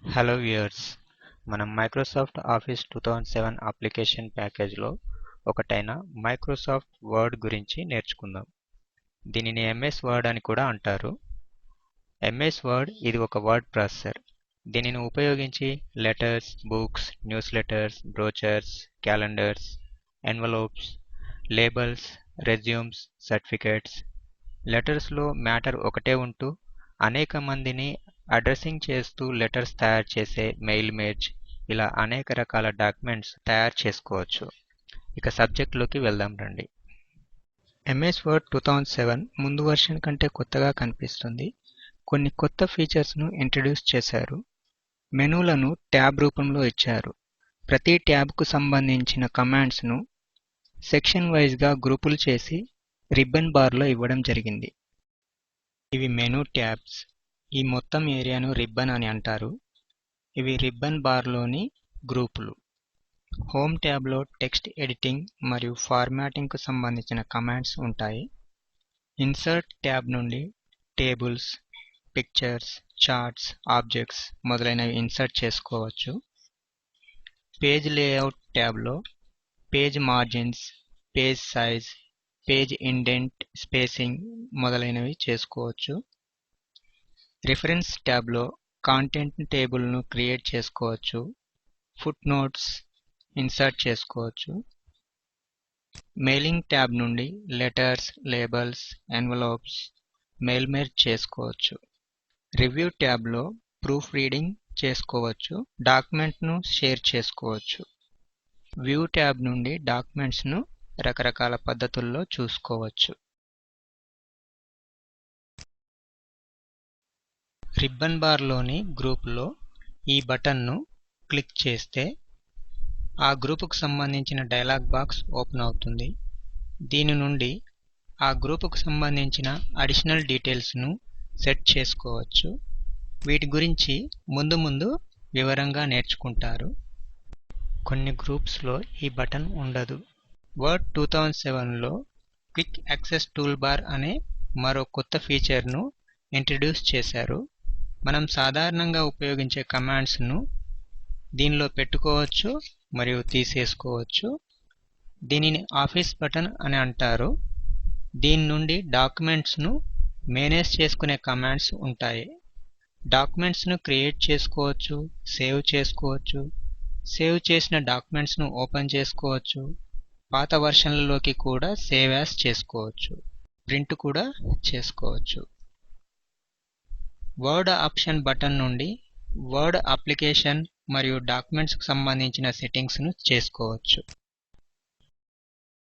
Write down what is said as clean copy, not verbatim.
Hello viewers, మనం Microsoft office 2007 application ప్యాకేజ్లో ఒకటైన Microsoft word గురించి నేర్చుకుందాం. దీనిని ఎంఎస్ వర్డ్ అని కూడా అంటారు. ఎంఎస్ వర్డ్ ఇది ఒక వర్డ్ ప్రాసెసర్. దీనిని ఉపయోగించి letters, books, newsletters, brochures, calendars, envelopes, labels, resumes, certificates, లెటర్స్లో మ్యాటర్ ఒకటే ఉంటూ అనేక మందిని అడ్రసింగ్ చేస్తూ లెటర్స్ తయారు చేసే మెయిల్ మేజ్, ఇలా అనేక రకాల డాక్యుమెంట్స్ తయారు చేసుకోవచ్చు. ఇక సబ్జెక్ట్లోకి వెళ్దాం రండి. ఎంఎస్ వర్డ్ 2007 ముందు వర్షన్ కంటే కొత్తగా కనిపిస్తుంది. కొన్ని కొత్త ఫీచర్స్ను ఇంట్రడ్యూస్ చేశారు. మెనూలను ట్యాబ్ రూపంలో ఇచ్చారు. ప్రతి ట్యాబ్కు సంబంధించిన కమాండ్స్ను సెక్షన్ వైజ్గా గ్రూపులు చేసి రిబ్బన్ బార్లో ఇవ్వడం జరిగింది. ఇవి మెనూ ట్యాబ్స్. ఈ మొత్తం ఏరియాను రిబ్బన్ అని అంటారు. ఇవి రిబ్బన్ బార్లోని గ్రూపులు. హోమ్ ట్యాబ్లో టెక్స్ట్ ఎడిటింగ్ మరియు ఫార్మాటింగ్కు సంబంధించిన కమాండ్స్ ఉంటాయి. ఇన్సర్ట్ ట్యాబ్ నుండి టేబుల్స్, పిక్చర్స్, చార్ట్స్, ఆబ్జెక్ట్స్ మొదలైనవి ఇన్సర్ట్ చేసుకోవచ్చు. పేజ్ లేఅవుట్ ట్యాబ్లో page margins, page size, page indent, spacing మొదలైనవి చేసుకోవచ్చు. రిఫరెన్స్ ట్యాబ్లో కాంటెంట్ టేబుల్ను క్రియేట్ చేసుకోవచ్చు. ఫుట్ నోట్స్ ఇన్సర్ట్ చేసుకోవచ్చు. మెయిలింగ్ ట్యాబ్ నుండి letters, labels, envelopes mail merge చేసుకోవచ్చు. రివ్యూ ట్యాబ్లో ప్రూఫ్ రీడింగ్ చేసుకోవచ్చు. డాక్యుమెంట్ను షేర్ చేసుకోవచ్చు. వ్యూ ట్యాబ్ నుండి డాక్యుమెంట్స్ను రకరకాల పద్ధతుల్లో చూసుకోవచ్చు. రిబ్బన్ బార్లోని గ్రూపులో ఈ బటన్ను క్లిక్ చేస్తే ఆ గ్రూపుకు సంబంధించిన డైలాగ్ బాక్స్ ఓపెన్ అవుతుంది. దీని నుండి ఆ గ్రూపుకు సంబంధించిన అడిషనల్ డీటెయిల్స్ను సెట్ చేసుకోవచ్చు. వీటి గురించి ముందు వివరంగా నేర్చుకుంటారు. కొన్ని గ్రూప్స్లో ఈ బటన్ ఉండదు. వర్డ్ 2007లో క్విక్ యాక్సెస్ టూల్ బార్ అనే మరో కొత్త ఫీచర్ను ఇంట్రడ్యూస్ చేశారు. మనం సాధారణంగా ఉపయోగించే కమాండ్స్ను దీనిలో పెట్టుకోవచ్చు మరియు తీసేసుకోవచ్చు. దీనిని ఆఫీస్ బటన్ అని అంటారు. దీని నుండి డాక్యుమెంట్స్ను మేనేజ్ చేసుకునే కమాండ్స్ ఉంటాయి. డాక్యుమెంట్స్ను క్రియేట్ చేసుకోవచ్చు, సేవ్ చేసుకోవచ్చు. సేవ్ చేసిన డాక్యుమెంట్స్ను ఓపెన్ చేసుకోవచ్చు. పాత వర్షన్లలోకి కూడా సేవ్ యాజ్ చేసుకోవచ్చు. ప్రింట్ కూడా చేసుకోవచ్చు. వర్డ్ ఆప్షన్ బటన్ నుండి వర్డ్ అప్లికేషన్ మరియు డాక్యుమెంట్స్కు సంబంధించిన సెట్టింగ్స్ను చేసుకోవచ్చు.